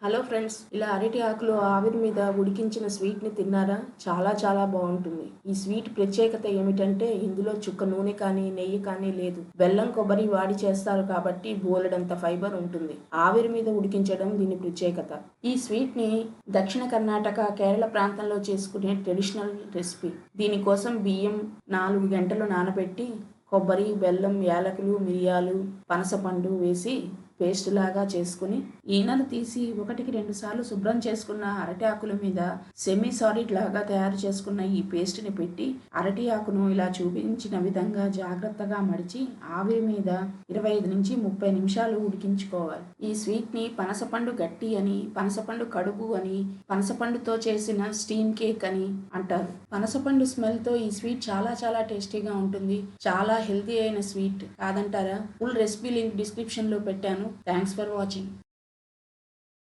Hello friends, ఇలా అరటి ఆకులు ఆవిరి మీద ఉడికించిన స్వీట్ని తిన్నారా? చాలా చాలా బాగుంటుంది. ఈ స్వీట్ ప్రత్యేకత ఏమిటంటే ఇందులో చుక్క నూనె కానీ నెయ్యి కానీ లేదు. బెల్లం కొబ్బరి వాడి చేస్తారు కాబట్టి బోలెడంత ఫైబర్ ఉంటుంది. ఆవిరి మీద ఉడికించడం దీని ప్రత్యేకత. ఈ స్వీట్ని దక్షిణ కర్ణాటక, కేరళ ప్రాంతంలో చేసుకునే ట్రెడిషనల్ రెసిపీ. దీనికోసం బియ్యం 4 గంటలు నానబెట్టి కొబ్బరి, బెల్లం, యాలకులు, మిరియాలు, పనసపండు వేసి పేస్ట్ లాగా చేసుకుని ఈనెలు తీసి 1-2 సార్లు శుభ్రం చేసుకున్న అరటి ఆకుల మీద సెమీ సాలిడ్ లాగా తయారు చేసుకున్న ఈ పేస్ట్ని పెట్టి అరటి ఆకును ఇలా చూపించిన విధంగా జాగ్రత్తగా మడిచి ఆవిరి మీద 25-30 నిమిషాలు ఉడికించుకోవాలి. ఈ స్వీట్ని పనసపండు గట్టి అని, పనసపండు కడుపు అని, పనసపండుతో చేసిన స్టీమ్ కేక్ అని అంటారు. పనసపండు స్మెల్తో ఈ స్వీట్ చాలా చాలా టేస్టీగా ఉంటుంది. చాలా హెల్తీ అయిన స్వీట్ కాదంటారా? ఫుల్ రెసిపీ లింక్ డిస్క్రిప్షన్లో పెట్టాను. Thanks for watching.